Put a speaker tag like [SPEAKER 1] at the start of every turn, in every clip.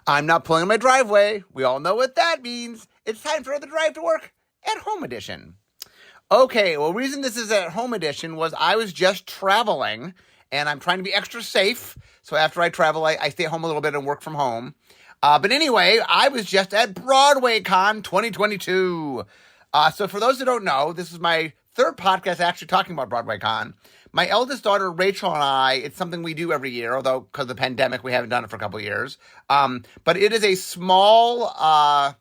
[SPEAKER 1] I'm not pulling in my driveway. We all know what that means. It's time for the Drive to Work at Home edition. Okay, well, the reason this is at Home edition was I was just traveling, and I'm trying to be extra safe. So after I travel, I stay home a little bit and work from home. But anyway, I was just at Broadwaycon 2022. So for those that don't know, this is my third podcast actually talking about Broadwaycon. My eldest daughter, Rachel, and I, it's something we do every year, although because of the pandemic, we haven't done it for a couple of years. But it is a small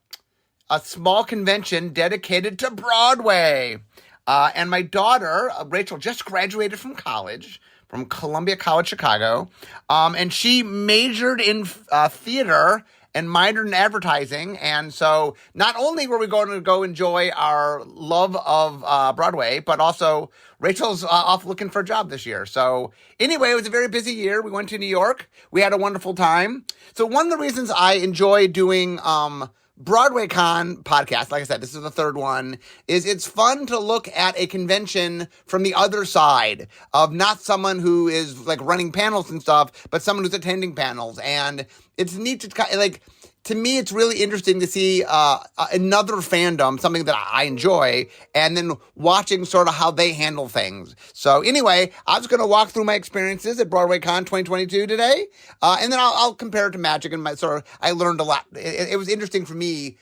[SPEAKER 1] convention dedicated to Broadway. And my daughter, Rachel, just graduated from college, from Columbia College, Chicago. And she majored in theater and minored in advertising. And so not only were we going to go enjoy our love of Broadway, but also Rachel's off looking for a job this year. So anyway, it was a very busy year. We went to New York. We had a wonderful time. So one of the reasons I enjoy doing Broadwaycon podcast, like I said, this is the third one, is it's fun to look at a convention from the other side of not someone who is like running panels and stuff, but someone who's attending panels. And it's neat to to me, it's really interesting to see another fandom, something that I enjoy, and then watching sort of how they handle things. So anyway, I was going to walk through my experiences at BroadwayCon 2022 today, and then I'll compare it to Magic, and I learned a lot. It was interesting for me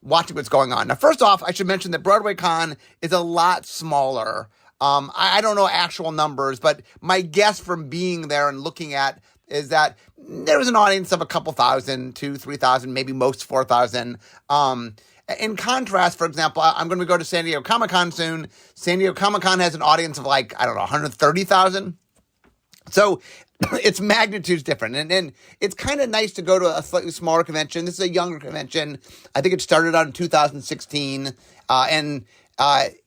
[SPEAKER 1] watching what's going on. Now, first off, I should mention that BroadwayCon is a lot smaller. I don't know actual numbers, but my guess from being there and looking at is that there was an audience of a couple thousand, 2,000-3,000, maybe most 4,000. In contrast, for example, I'm going to go to San Diego Comic-Con soon. San Diego Comic-Con has an audience of 130,000. So its magnitude's different. And it's kind of nice to go to a slightly smaller convention. This is a younger convention. I think it started out in 2016.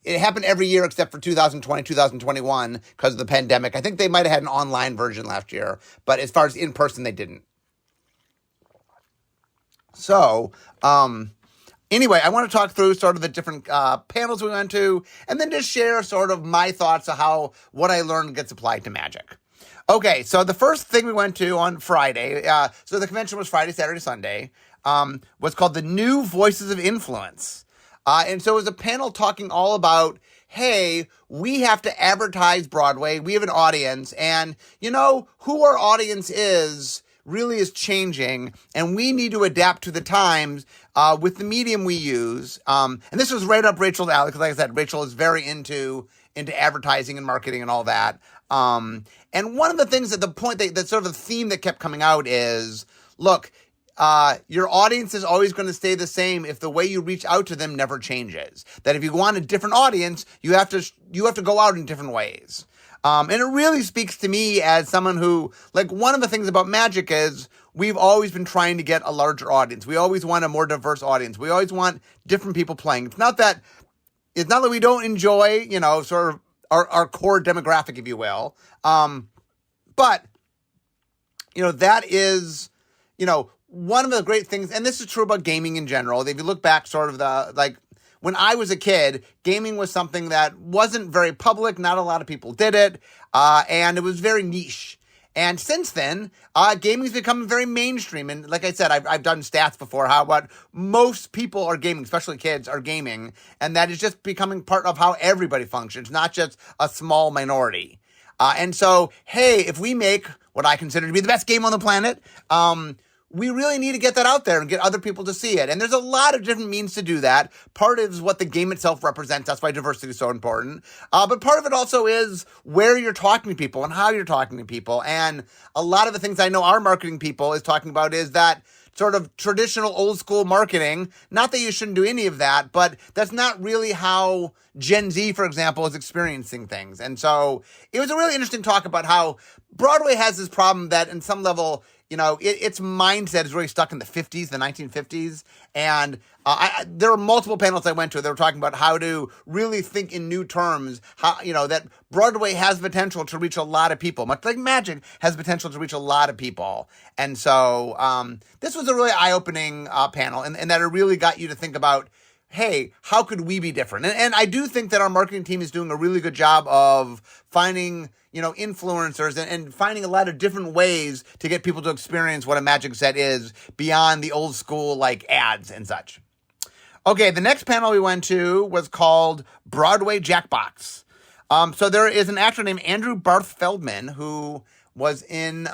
[SPEAKER 1] It happened every year except for 2020, 2021 because of the pandemic. I think they might have had an online version last year, but as far as in person, they didn't. So, anyway, I want to talk through sort of the different panels we went to, and then just share sort of my thoughts of how what I learned gets applied to Magic. Okay, so the first thing we went to on Friday, so the convention was Friday, Saturday, Sunday, was called the New Voices of Influence. And so it was a panel talking all about, hey, we have to advertise Broadway. We have an audience, and who our audience really is changing, and we need to adapt to the times with the medium we use. And this was right up Rachel's alley, because like I said, Rachel is very into advertising and marketing and all that. And one of the things that sort of the theme that kept coming out is, look, your audience is always going to stay the same if the way you reach out to them never changes. That if you want a different audience, you have to go out in different ways. And it really speaks to me as someone who, one of the things about Magic is we've always been trying to get a larger audience. We always want a more diverse audience. We always want different people playing. It's not that we don't enjoy, sort of our core demographic, if you will. But, that is, one of the great things, and this is true about gaming in general. If you look back sort of when I was a kid, gaming was something that wasn't very public. Not a lot of people did it. And it was very niche. And since then, gaming's become very mainstream. And like I said, I've done stats before how what most people are gaming, especially kids are gaming. And that is just becoming part of how everybody functions, not just a small minority. And so, hey, if we make what I consider to be the best game on the planet, we really need to get that out there and get other people to see it. And there's a lot of different means to do that. Part is what the game itself represents. That's why diversity is so important. But part of it also is where you're talking to people and how you're talking to people. And a lot of the things I know our marketing people is talking about is that sort of traditional old school marketing. Not that you shouldn't do any of that, but that's not really how Gen Z, for example, is experiencing things. And so it was a really interesting talk about how Broadway has this problem that in some level, its mindset is really stuck in the 50s, the 1950s. And there were multiple panels I went to that were talking about how to really think in new terms, how, that Broadway has potential to reach a lot of people, much like Magic has potential to reach a lot of people. And so this was a really eye-opening panel, and that it really got you to think about, hey, how could we be different? And I do think that our marketing team is doing a really good job of finding, influencers and finding a lot of different ways to get people to experience what a magic set is beyond the old school, like, ads and such. Okay, the next panel we went to was called Broadway Jackbox. So there is an actor named Andrew Barth Feldman who was in,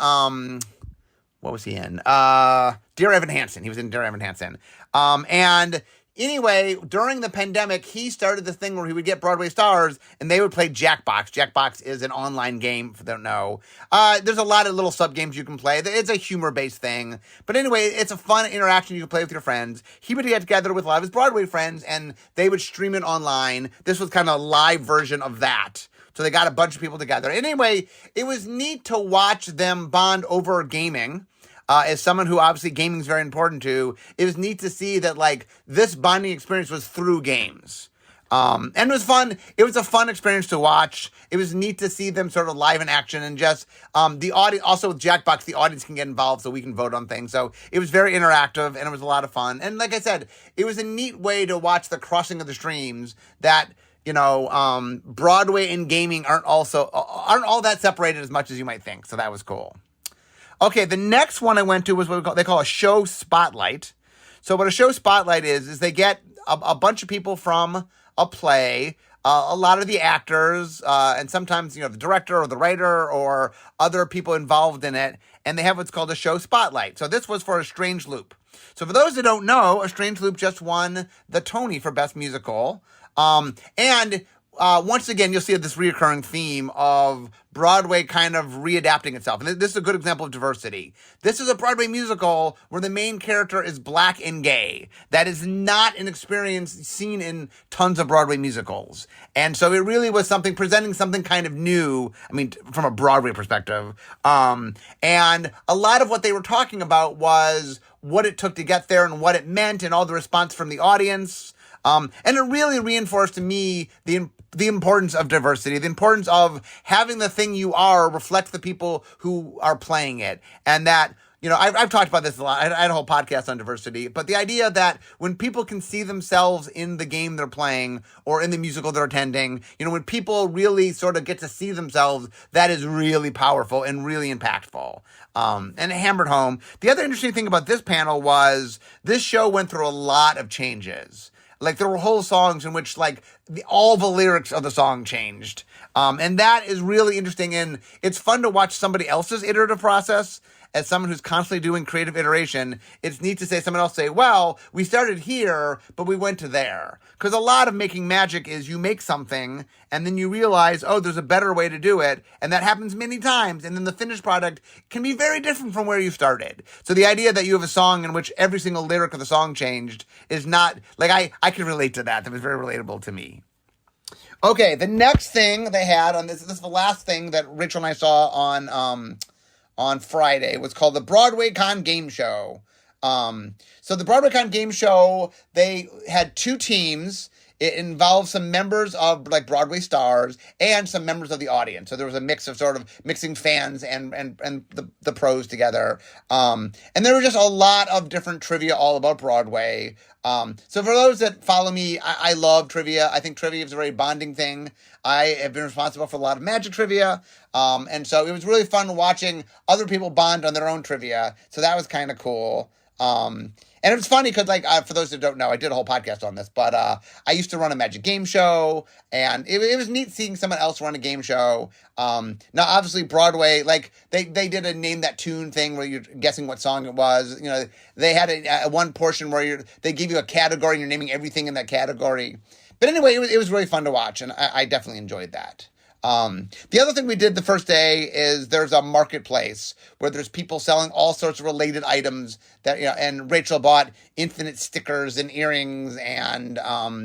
[SPEAKER 1] what was he in? Dear Evan Hansen. He was in Dear Evan Hansen. And anyway, during the pandemic, he started this thing where he would get Broadway stars and they would play Jackbox. Jackbox is an online game, if you don't know. There's a lot of little sub games you can play. It's a humor-based thing. But anyway, it's a fun interaction you can play with your friends. He would get together with a lot of his Broadway friends and they would stream it online. This was kind of a live version of that. So they got a bunch of people together. Anyway, it was neat to watch them bond over gaming. As someone who obviously gaming is very important to, it was neat to see that, like, this bonding experience was through games. And it was fun. It was a fun experience to watch. It was neat to see them sort of live in action and just, the audience, also with Jackbox, the audience can get involved so we can vote on things. So it was very interactive and it was a lot of fun. And like I said, it was a neat way to watch the crossing of the streams that, Broadway and gaming aren't all that separated as much as you might think. So that was cool. Okay, the next one I went to was what they call a show spotlight. So what a show spotlight is they get a bunch of people from a play, a lot of the actors, and sometimes, the director or the writer or other people involved in it, and they have what's called a show spotlight. So this was for A Strange Loop. So for those that don't know, A Strange Loop just won the Tony for Best Musical. Once again, you'll see this reoccurring theme of Broadway kind of readapting itself. And this is a good example of diversity. This is a Broadway musical where the main character is black and gay. That is not an experience seen in tons of Broadway musicals. And so it really was presenting something kind of new, from a Broadway perspective. And a lot of what they were talking about was what it took to get there and what it meant and all the response from the audience. And it really reinforced to me the importance of diversity, the importance of having the thing you are reflect the people who are playing it. And that, I've talked about this a lot. I had a whole podcast on diversity, but the idea that when people can see themselves in the game they're playing or in the musical they're attending, when people really sort of get to see themselves, that is really powerful and really impactful. And it hammered home. The other interesting thing about this panel was this show went through a lot of changes. Like, there were whole songs in which, all the lyrics of the song changed. And that is really interesting. And it's fun to watch somebody else's iterative process. As someone who's constantly doing creative iteration, it's neat to say someone else say, well, we started here, but we went to there. Because a lot of making magic is you make something and then you realize, oh, there's a better way to do it. And that happens many times. And then the finished product can be very different from where you started. So the idea that you have a song in which every single lyric of the song changed is not, I can relate to that. That was very relatable to me. Okay, the next thing they had on this is the last thing that Rachel and I saw on Friday was called the Broadwaycon Game Show. So the Broadwaycon Game Show, they had two teams. It involved some members of Broadway stars and some members of the audience. So there was a mix of sort of mixing fans and the pros together. And there was just a lot of different trivia all about Broadway. So for those that follow me, I love trivia. I think trivia is a very bonding thing. I have been responsible for a lot of magic trivia. And so it was really fun watching other people bond on their own trivia. So that was kind of cool. And it was funny because, for those that don't know, I did a whole podcast on this, but I used to run a magic game show, and it was neat seeing someone else run a game show. Now, obviously, Broadway, they did a Name That Tune thing where you're guessing what song it was. They had a one portion where they give you a category, and you're naming everything in that category. But anyway, it was really fun to watch, and I definitely enjoyed that. The other thing we did the first day is there's a marketplace where there's people selling all sorts of related items that, and Rachel bought infinite stickers and earrings and,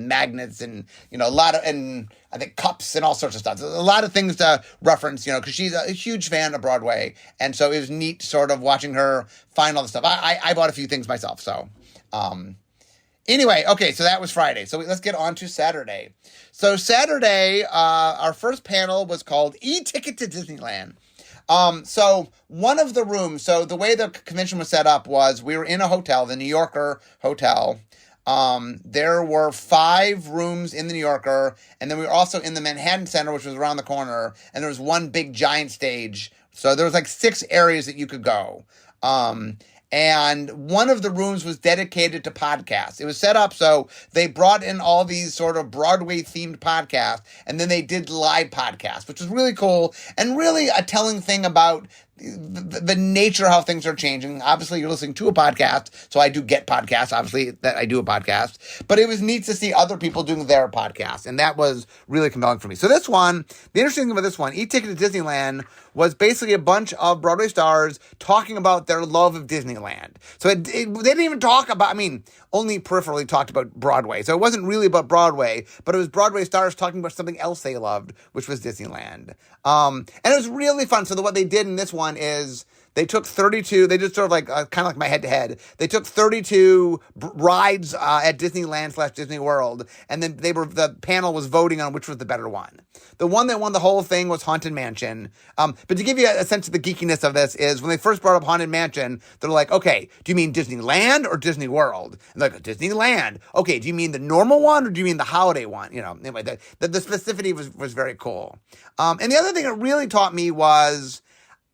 [SPEAKER 1] magnets and, a lot of, and I think cups and all sorts of stuff. So a lot of things to reference, because she's a huge fan of Broadway. And so it was neat sort of watching her find all the stuff. I bought a few things myself. So, anyway, okay, so that was Friday. So let's get on to Saturday. So Saturday, our first panel was called E-Ticket to Disneyland. So one of the rooms, so the way the convention was set up was we were in a hotel, the New Yorker Hotel, There were 5 rooms in the New Yorker, and then we were also in the Manhattan Center, which was around the corner, and there was one big giant stage. So there was like 6 areas that you could go. And one of the rooms was dedicated to podcasts. It was set up so they brought in all these sort of Broadway-themed podcasts, and then they did live podcasts, which was really cool and really a telling thing about the nature of how things are changing. Obviously, you're listening to a podcast, so I do get podcasts, obviously, that I do a podcast. But it was neat to see other people doing their podcasts, and that was really compelling for me. So this one, the interesting thing about this one, E-Ticket to Disneyland, was basically a bunch of Broadway stars talking about their love of Disneyland. So they didn't even talk about, I mean, only peripherally talked about Broadway. So it wasn't really about Broadway, but it was Broadway stars talking about something else they loved, which was Disneyland. And it was really fun. So what they did in this one is they took 32, they just sort of like, kind of like my head-to-head. They took 32 rides at Disneyland/Disney World, and then the panel was voting on which was the better one. The one that won the whole thing was Haunted Mansion. But to give you a sense of the geekiness of this is when they first brought up Haunted Mansion, they're like, okay, do you mean Disneyland or Disney World? And they're like, Disneyland. Okay, do you mean the normal one or do you mean the holiday one? You know, anyway, the specificity was very cool. And the other thing it really taught me was,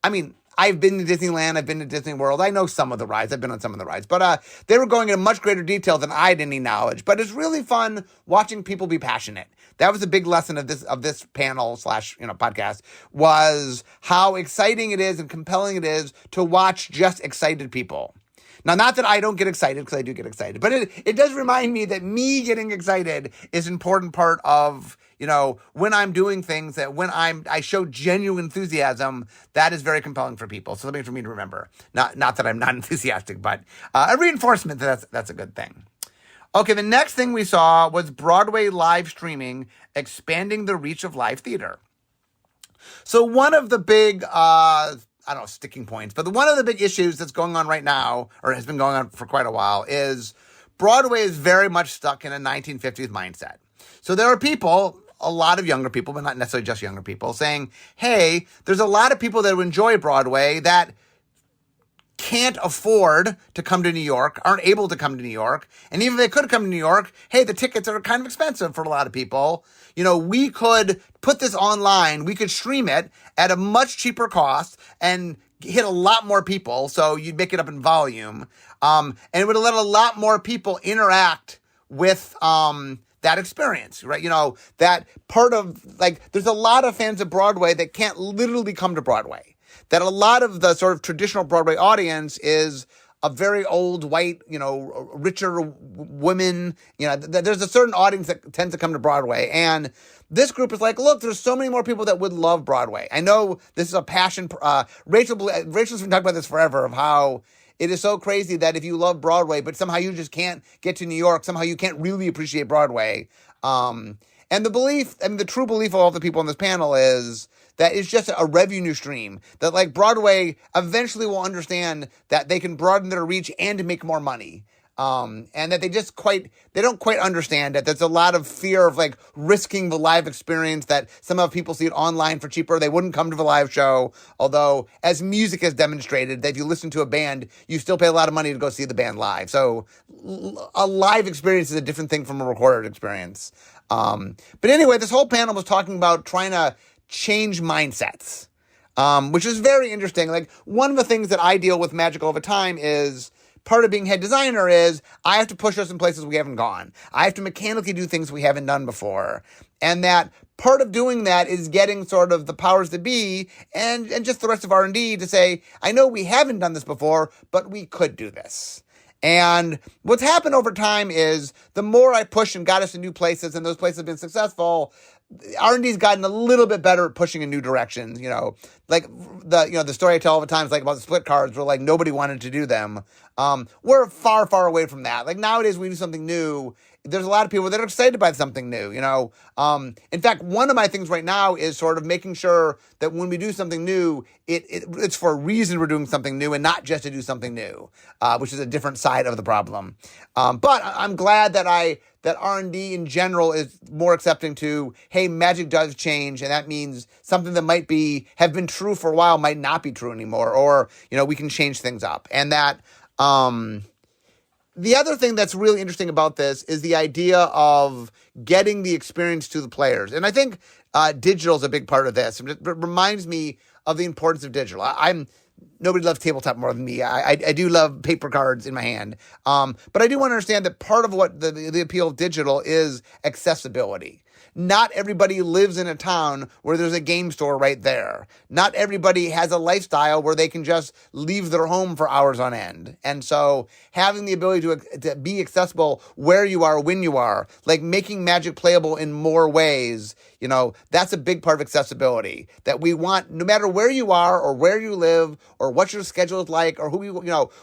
[SPEAKER 1] I mean, I've been to Disneyland, I've been to Disney World, I know some of the rides, I've been on some of the rides, but they were going into much greater detail than I had any knowledge. But it's really fun watching people be passionate. That was a big lesson of this panel / podcast, was how exciting it is and compelling it is to watch just excited people. Now, not that I don't get excited, because I do get excited, but it does remind me that me getting excited is an important part of, when I'm doing things, that when I show genuine enthusiasm, that is very compelling for people. So something for me to remember. Not that I'm not enthusiastic, but a reinforcement that that's a good thing. Okay, the next thing we saw was Broadway live streaming, expanding the reach of live theater. So one of the big, sticking points, but one of the big issues that's going on right now, or has been going on for quite a while, is Broadway is very much stuck in a 1950s mindset. So there are people, a lot of younger people, but not necessarily just younger people, saying, hey, there's a lot of people that enjoy Broadway that can't afford to come to New York, aren't able to come to New York. And even if they could come to New York, hey, the tickets are kind of expensive for a lot of people. We could put this online. We could stream it at a much cheaper cost and hit a lot more people. So you'd make it up in volume. And it would let a lot more people interact with that experience, right? That part of, there's a lot of fans of Broadway that can't literally come to Broadway. That a lot of the sort of traditional Broadway audience is a very old, white, richer women. There's a certain audience that tends to come to Broadway. And this group is like, look, there's so many more people that would love Broadway. I know this is a passion. Rachel's been talking about this forever, of how it is so crazy that if you love Broadway, but somehow you just can't get to New York, somehow you can't really appreciate Broadway. And the true belief of all the people on this panel is that it's just a revenue stream, that Broadway eventually will understand that they can broaden their reach and make more money. And that they don't quite understand that there's a lot of fear of risking the live experience, that some of people see it online for cheaper. They wouldn't come to the live show. Although, as music has demonstrated, that if you listen to a band, you still pay a lot of money to go see the band live. So a live experience is a different thing from a recorded experience. But anyway, this whole panel was talking about trying to change mindsets, which is very interesting. One of the things that I deal with Magic all the time is, part of being head designer is I have to push us in places we haven't gone. I have to mechanically do things we haven't done before. And that part of doing that is getting sort of the powers that be and just the rest of R&D to say, I know we haven't done this before, but we could do this. And what's happened over time is the more I push and got us in new places, and those places have been successful, R&D's gotten a little bit better at pushing in new directions. The story I tell all the time is about the split cards, where nobody wanted to do them. We're far, far away from that. Nowadays we do something new, there's a lot of people that are excited by something new, In fact, one of my things right now is sort of making sure that when we do something new, it's for a reason we're doing something new and not just to do something new, which is a different side of the problem. But I'm glad that R&D in general is more accepting to, hey, magic does change, and that means something that have been true for a while might not be true anymore, or, we can change things up. And that the other thing that's really interesting about this is the idea of getting the experience to the players. And I think digital is a big part of this. It reminds me of the importance of digital. Nobody loves tabletop more than me. I do love paper cards in my hand. But I do want to understand that part of what the appeal of digital is accessibility. Not everybody lives in a town where there's a game store right there. Not everybody has a lifestyle where they can just leave their home for hours on end. And so having the ability to be accessible where you are, when you are, like making Magic playable in more ways, that's a big part of accessibility that we want, no matter where you are or where you live or what your schedule is like or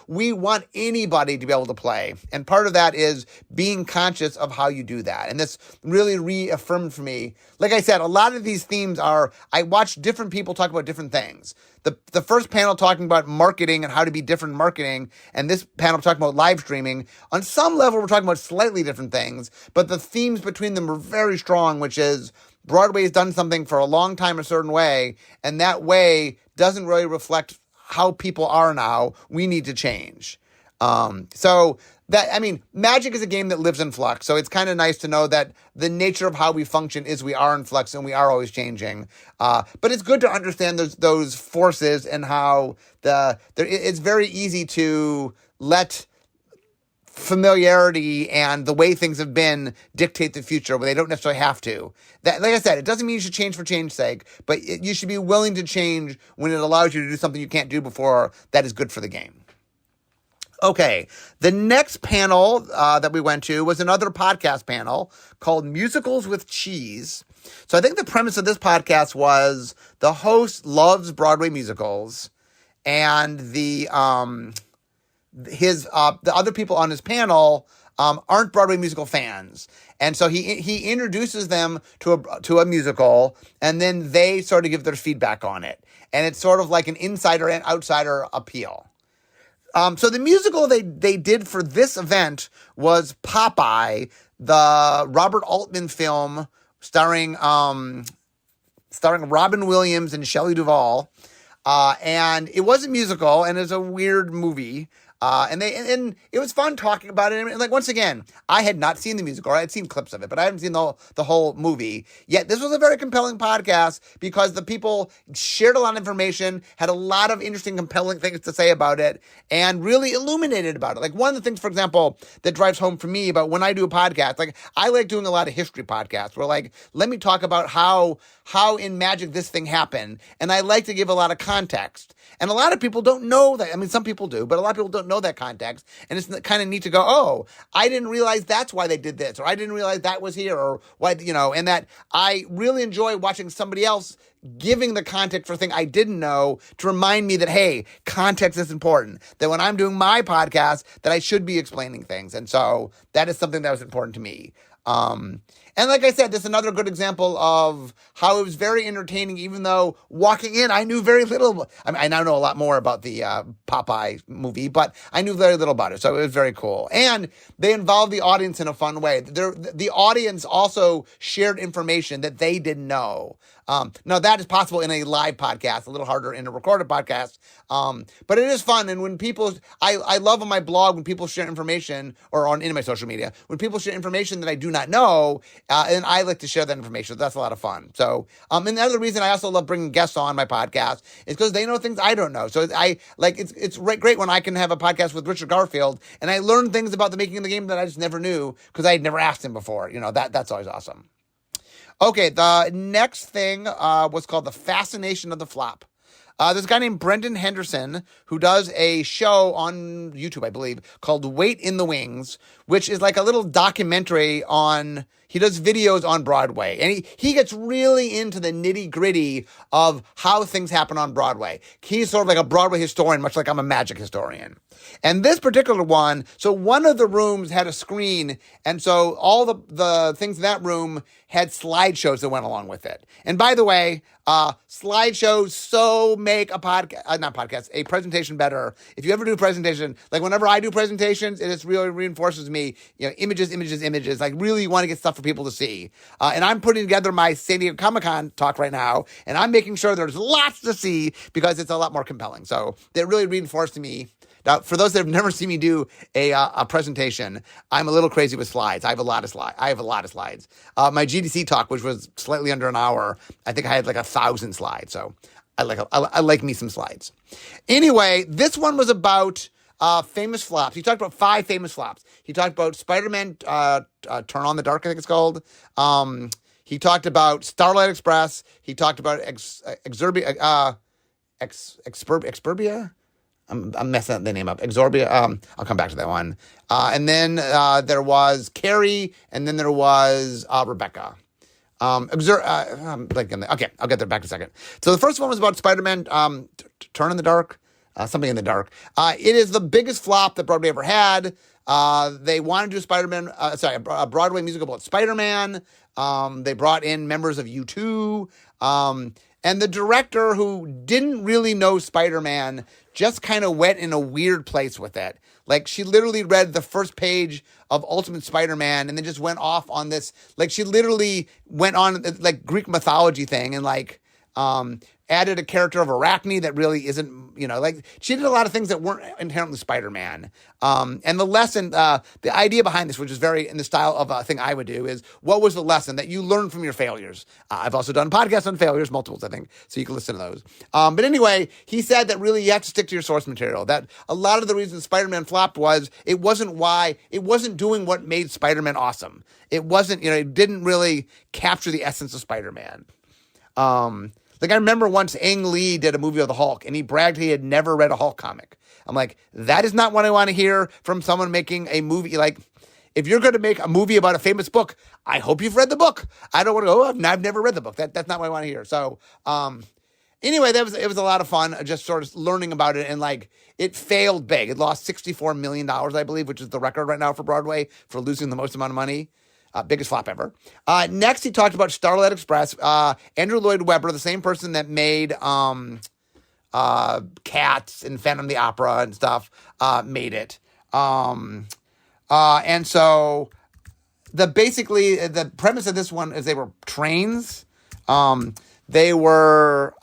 [SPEAKER 1] we want anybody to be able to play. And part of that is being conscious of how you do that. And this really reaffirmed for me. Like I said, a lot of these themes I watch different people talk about different things. The first panel talking about marketing and how to be different in marketing, and this panel talking about live streaming. On some level, we're talking about slightly different things, but the themes between them are very strong, which is Broadway has done something for a long time a certain way, and that way doesn't really reflect how people are now. We need to change. Magic is a game that lives in flux. So it's kind of nice to know that the nature of how we function is we are in flux and we are always changing. But it's good to understand those forces and how it's very easy to let familiarity and the way things have been dictate the future, but they don't necessarily have to. That, like I said, it doesn't mean you should change for change's sake, but you should be willing to change when it allows you to do something you can't do before that is good for the game. Okay, the next panel that we went to was another podcast panel called Musicals with Cheese. So I think the premise of this podcast was the host loves Broadway musicals, and the other people on his panel aren't Broadway musical fans. And so he introduces them to a musical, and then they sort of give their feedback on it. And it's sort of like an insider and outsider appeal. So the musical they did for this event was Popeye, the Robert Altman film starring Robin Williams and Shelley Duvall. And it was a musical, and it's a weird movie. And it was fun talking about it. And like, once again, I had not seen the musical. I had seen clips of it, but I hadn't seen the whole movie. Yet this was a very compelling podcast because the people shared a lot of information, had a lot of interesting, compelling things to say about it, and really illuminated about it. Like, one of the things, for example, that drives home for me about when I do a podcast, like, I like doing a lot of history podcasts where, like, let me talk about how in Magic this thing happened. And I like to give a lot of context. And a lot of people don't know that. I mean, some people do, but a lot of people don't know that context. And it's kind of neat to go, oh, I didn't realize that's why they did this, or I didn't realize that was here, or why, and that I really enjoy watching somebody else giving the context for a thing I didn't know to remind me that, hey, context is important, that when I'm doing my podcast, that I should be explaining things. And so that is something that was important to me. And like I said, this is another good example of how it was very entertaining, even though walking in, I knew very little. I mean, I now know a lot more about the Popeye movie, but I knew very little about it. So it was very cool. And they involved the audience in a fun way. The audience also shared information that they didn't know. Now, that is possible in a live podcast, a little harder in a recorded podcast. But it is fun. And when people, I love on my blog when people share information, or in my social media, when people share information that I do not know, and I like to share that information. That's a lot of fun. So, and the other reason I also love bringing guests on my podcast is because they know things I don't know. So it's great when I can have a podcast with Richard Garfield and I learn things about the making of the game that I just never knew because I had never asked him before. That's always awesome. Okay, the next thing was called The Fascination of the Flop. There's a guy named Brendan Henderson who does a show on YouTube, I believe, called Wait in the Wings, which is like a little documentary he does videos on Broadway. And he gets really into the nitty gritty of how things happen on Broadway. He's sort of like a Broadway historian, much like I'm a Magic historian. And this particular one, so one of the rooms had a screen, and so all the things in that room had slideshows that went along with it. And by the way, slideshows so make a presentation better. If you ever do a presentation, like whenever I do presentations, it just really reinforces me, images, like really want to get stuff for people to see. And I'm putting together my San Diego Comic-Con talk right now, and I'm making sure there's lots to see because it's a lot more compelling. So that really reinforced to me Now, for those that have never seen me do a presentation, I'm a little crazy with slides. I have a lot of slides. My GDC talk, which was slightly under an hour, I think I had like 1,000 slides. So I like me some slides. Anyway, this one was about famous flops. He talked about 5 famous flops. He talked about Spider-Man Turn on the Dark, I think it's called. He talked about Starlight Express. He talked about Experbia. I'm messing the name up. Exorbia. I'll come back to that one. And then there was Carrie, and then there was Rebecca. Okay, I'll get there back in a second. So the first one was about Spider-Man Turn in the Dark. Something in the dark. It is the biggest flop that Broadway ever had. They wanted to do a Broadway musical about Spider-Man. They brought in members of U2. And the director, who didn't really know Spider-Man, just kind of went in a weird place with it. Like, she literally read the first page of Ultimate Spider-Man and then just went off on this. Like, she literally went on, like, Greek mythology thing and, like, added a character of Arachne that really isn't, like, she did a lot of things that weren't inherently Spider-Man. And the lesson, the idea behind this, which is very in the style of a thing I would do, is what was the lesson that you learn from your failures? I've also done podcasts on failures, multiples, I think, so you can listen to those. But anyway, he said that really you have to stick to your source material, that a lot of the reason Spider-Man flopped was it wasn't doing what made Spider-Man awesome. It wasn't, it didn't really capture the essence of Spider-Man. Like, I remember once Ang Lee did a movie of the Hulk, and he bragged he had never read a Hulk comic. I'm like, that is not what I want to hear from someone making a movie. Like, if you're going to make a movie about a famous book, I hope you've read the book. I don't want to go, I've never read the book. That's not what I want to hear. So, anyway, it was a lot of fun, just sort of learning about it. And, like, it failed big. It lost $64 million, I believe, which is the record right now for Broadway for losing the most amount of money. Biggest flop ever. Next, he talked about Starlight Express. Andrew Lloyd Webber, the same person that made Cats and Phantom of the Opera and stuff, made it. And so the premise of this one is they were trains. They were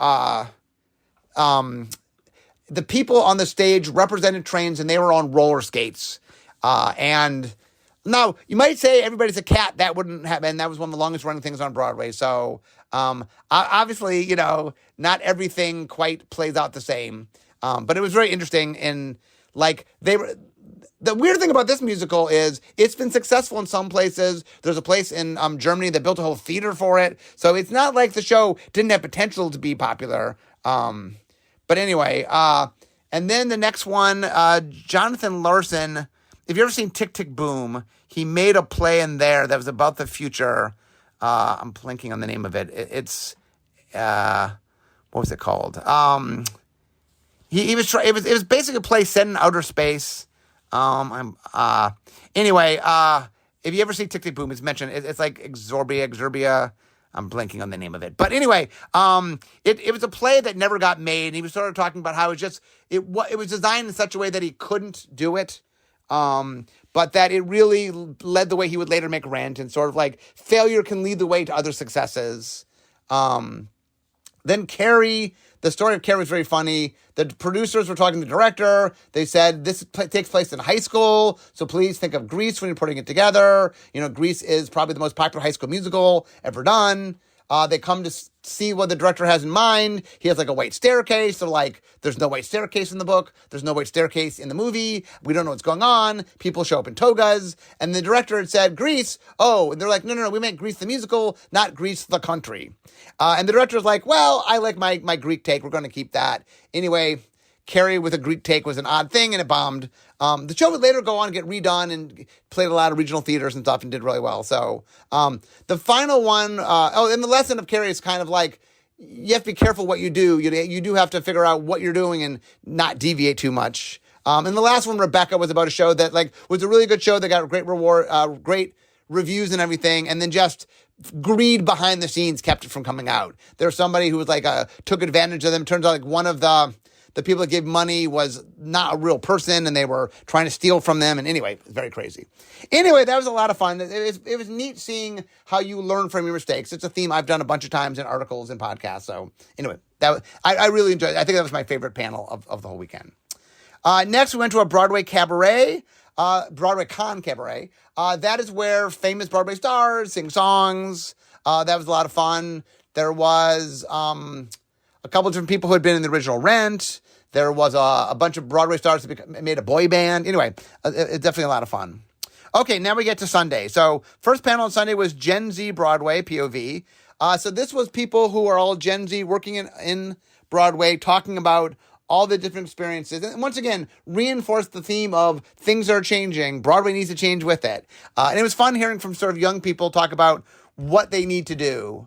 [SPEAKER 1] the people on the stage represented trains, and they were on roller skates. And now, you might say everybody's a cat. That wouldn't happen. That was one of the longest running things on Broadway. So, obviously, not everything quite plays out the same. But it was very interesting. And, like, the weird thing about this musical is it's been successful in some places. There's a place in Germany that built a whole theater for it. So it's not like the show didn't have potential to be popular. But anyway, and then the next one, Jonathan Larson. If you've ever seen Tick, Tick, Boom, he made a play in there that was about the future. I'm blanking on the name of it. It's what was it called? It was basically a play set in outer space. Anyway, if you ever see Tick, Tick, Boom, it's mentioned. It's like Exorbia. I'm blanking on the name of it. But anyway, it was a play that never got made. And he was sort of talking about how it was designed in such a way that he couldn't do it. But that it really led the way he would later make Rent, and sort of like failure can lead the way to other successes. Then Carrie, the story of Carrie was very funny. The producers were talking to the director. They said, this takes place in high school, so please think of Grease when you're putting it together. Grease is probably the most popular high school musical ever done. They come to see what the director has in mind. He has like a white staircase. They're like, there's no white staircase in the book. There's no white staircase in the movie. We don't know what's going on. People show up in togas. And the director had said, Grease. Oh, and they're like, no, we meant Grease the musical, not Grease the country. And the director's like, well, I like my Greek take. We're going to keep that. Anyway, Carrie with a Greek take was an odd thing, and it bombed. The show would later go on and get redone and played a lot of regional theaters and stuff and did really well. So the final one, and the lesson of Carrie is kind of like, you have to be careful what you do. You do have to figure out what you're doing and not deviate too much. And the last one, Rebecca, was about a show that was a really good show that got great great reviews and everything, and then just greed behind the scenes kept it from coming out. There's somebody who was took advantage of them. Turns out one of the people that gave money was not a real person, and they were trying to steal from them. And anyway, it's very crazy. Anyway, that was a lot of fun. It was neat seeing how you learn from your mistakes. It's a theme I've done a bunch of times in articles and podcasts. So anyway, I really enjoyed it. I think that was my favorite panel of the whole weekend. Next, we went to a Broadway cabaret, Broadwaycon cabaret. That is where famous Broadway stars sing songs. That was a lot of fun. There was a couple of different people who had been in the original Rent. There was a bunch of Broadway stars that made a boy band. Anyway, it's definitely a lot of fun. Okay, now we get to Sunday. So first panel on Sunday was Gen Z Broadway, POV. So this was people who are all Gen Z working in Broadway, talking about all the different experiences. And once again, reinforced the theme of things are changing. Broadway needs to change with it. And it was fun hearing from sort of young people talk about what they need to do.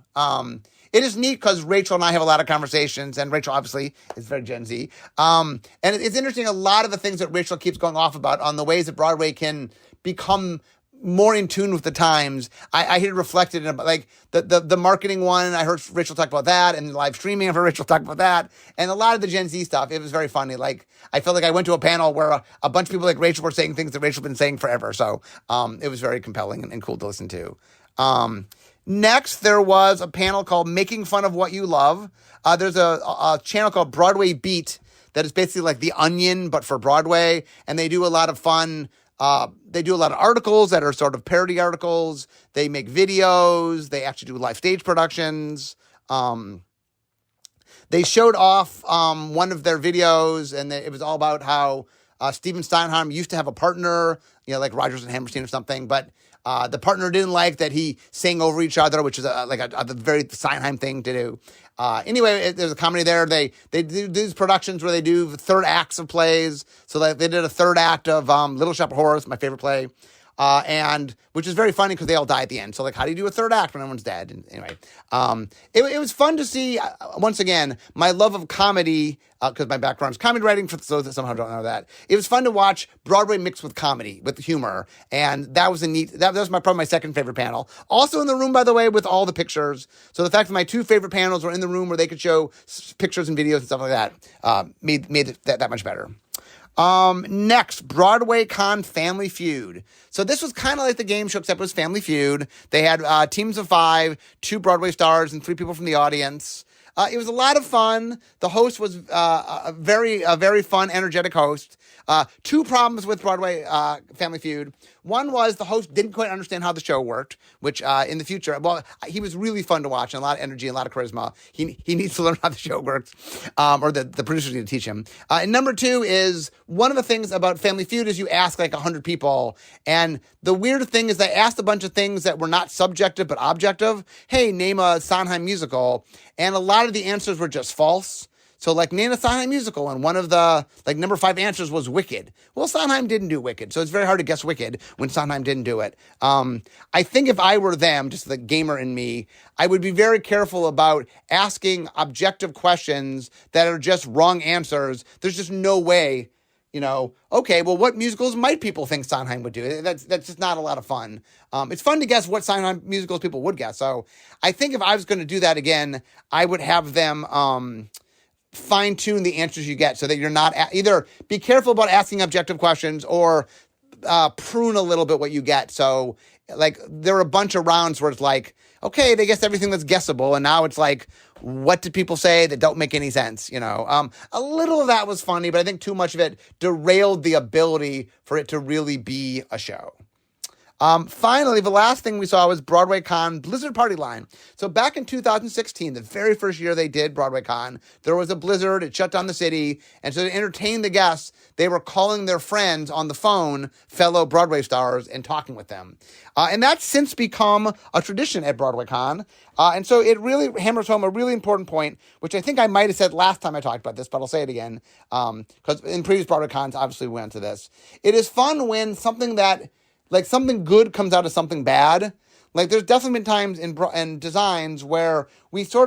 [SPEAKER 1] It is neat because Rachel and I have a lot of conversations, and Rachel obviously is very Gen Z. And it's interesting, a lot of the things that Rachel keeps going off about on the ways that Broadway can become more in tune with the times. I hear it reflected in like the marketing one. I heard Rachel talk about that, and live streaming. I've heard Rachel talk about that, and a lot of the Gen Z stuff. It was very funny. Like I felt like I went to a panel where a bunch of people like Rachel were saying things that Rachel's been saying forever. So it was very compelling and cool to listen to. Next, there was a panel called Making Fun of What You Love. There's a channel called Broadway Beat that is basically like The Onion, but for Broadway. And they do a lot of fun. They do a lot of articles that are sort of parody articles. They make videos. They actually do live stage productions. They showed off one of their videos, and it was all about how Stephen Steinheim used to have a partner, like Rodgers and Hammerstein or something, but the partner didn't like that he sang over each other, which is a very Steinheim thing to do. Anyway, there's a comedy there. They do these productions where they do third acts of plays. So they did a third act of Little Shop of Horrors, my favorite play. And which is very funny because they all die at the end. So like, how do you do a third act when everyone's dead? And anyway, it was fun to see, once again, my love of comedy, because my background is comedy writing, for those that somehow don't know that. It was fun to watch Broadway mixed with comedy, with humor. And that was that was probably my second favorite panel. Also in the room, by the way, with all the pictures. So the fact that my two favorite panels were in the room where they could show pictures and videos and stuff like that, made that much better. Next, Broadwaycon Family Feud. So this was kind of like the game show, except it was Family Feud. They had teams of 5, 2 Broadway stars, and 3 people from the audience. It was a lot of fun. The host was a very fun, energetic host. 2 problems with Broadway Family Feud. One was the host didn't quite understand how the show worked, which in the future, he was really fun to watch and a lot of energy and a lot of charisma. He needs to learn how the show works, or the producers need to teach him. And number 2 is, one of the things about Family Feud is you ask like 100 people, and the weird thing is they asked a bunch of things that were not subjective but objective. Hey, name a Sondheim musical, and a lot of the answers were just false. So like, name a Sondheim musical, and one of the number 5 answers was Wicked. Well, Sondheim didn't do Wicked, so it's very hard to guess Wicked when Sondheim didn't do it. I think if I were them, just the gamer in me, I would be very careful about asking objective questions that are just wrong answers. There's just no way, okay, well, what musicals might people think Sondheim would do? That's just not a lot of fun. It's fun to guess what Sondheim musicals people would guess. So I think if I was going to do that again, I would have them fine-tune the answers you get so that you're not either be careful about asking objective questions or prune a little bit what you get. So like, there are a bunch of rounds where it's like, okay, they guessed everything that's guessable, and now it's like, what did people say that don't make any sense? A little of that was funny, but I think too much of it derailed the ability for it to really be a show. Finally, the last thing we saw was Broadwaycon Blizzard Party Line. So back in 2016, the very first year they did Broadwaycon, there was a blizzard. It shut down the city. And so to entertain the guests, they were calling their friends on the phone, fellow Broadway stars, and talking with them. And that's since become a tradition at Broadwaycon. And so it really hammers home a really important point, which I think I might have said last time I talked about this, but I'll say it again. Because in previous Broadwaycons, obviously we went to this. It is fun when something good comes out of something bad. Like, there's definitely been times in designs where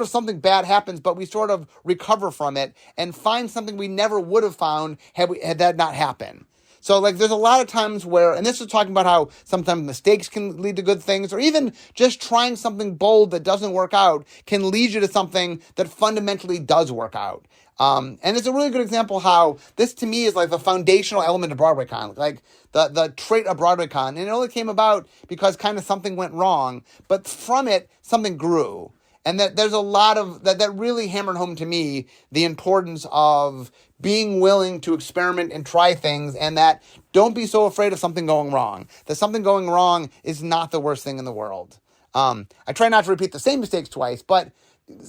[SPEAKER 1] something bad happens, but we sort of recover from it and find something we never would have found had that not happened. So, like, there's a lot of times where, and this is talking about how sometimes mistakes can lead to good things, or even just trying something bold that doesn't work out can lead you to something that fundamentally does work out. And it's a really good example how this, to me, is like the foundational element of Broadwaycon, like the trait of Broadwaycon. And it only came about because kind of something went wrong, but from it, something grew. And that there's a lot of that really hammered home to me the importance of being willing to experiment and try things, and that don't be so afraid of something going wrong. That something going wrong is not the worst thing in the world. I try not to repeat the same mistakes twice, but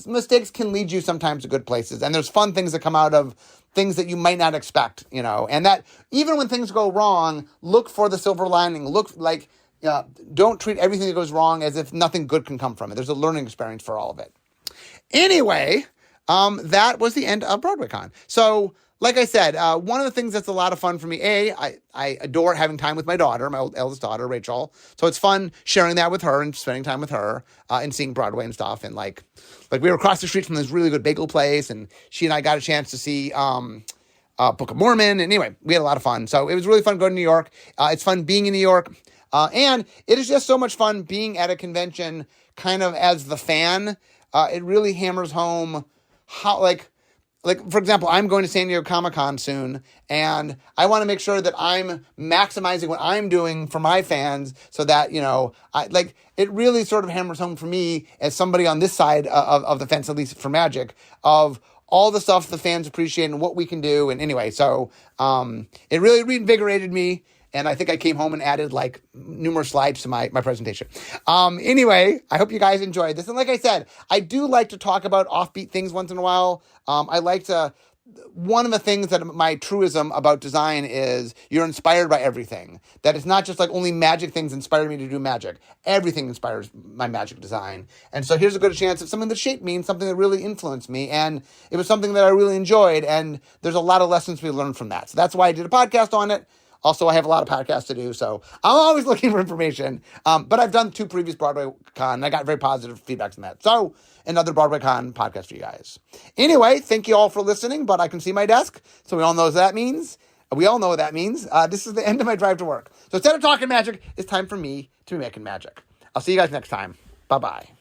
[SPEAKER 1] mistakes can lead you sometimes to good places. And there's fun things that come out of things that you might not expect, and that even when things go wrong, look for the silver lining. Don't treat everything that goes wrong as if nothing good can come from it. There's a learning experience for all of it. Anyway, that was the end of Broadwaycon. So, like I said, one of the things that's a lot of fun for me, I adore having time with my daughter, my eldest daughter, Rachel. So it's fun sharing that with her and spending time with her and seeing Broadway and stuff. And like we were across the street from this really good bagel place, and she and I got a chance to see Book of Mormon. And anyway, we had a lot of fun. So it was really fun going to New York. It's fun being in New York. And it is just so much fun being at a convention kind of as the fan. It really hammers home how, like, for example, I'm going to San Diego Comic-Con soon, and I want to make sure that I'm maximizing what I'm doing for my fans so that, it really sort of hammers home for me as somebody on this side of the fence, at least for Magic, of all the stuff the fans appreciate and what we can do. And anyway, so it really reinvigorated me. And I think I came home and added numerous slides to my presentation. Anyway, I hope you guys enjoyed this. And like I said, I do like to talk about offbeat things once in a while. One of the things that my truism about design is you're inspired by everything. That it's not just only magic things inspire me to do magic. Everything inspires my magic design. And so here's a good chance of something that shaped me and something that really influenced me. And it was something that I really enjoyed. And there's a lot of lessons we learned from that. So that's why I did a podcast on it. Also, I have a lot of podcasts to do, so I'm always looking for information. But I've done 2 previous BroadwayCon, and I got very positive feedback from that. So, another BroadwayCon podcast for you guys. Anyway, thank you all for listening, but I can see my desk, so we all know what that means. We all know what that means. This is the end of my drive to work. So instead of talking magic, it's time for me to be making magic. I'll see you guys next time. Bye-bye.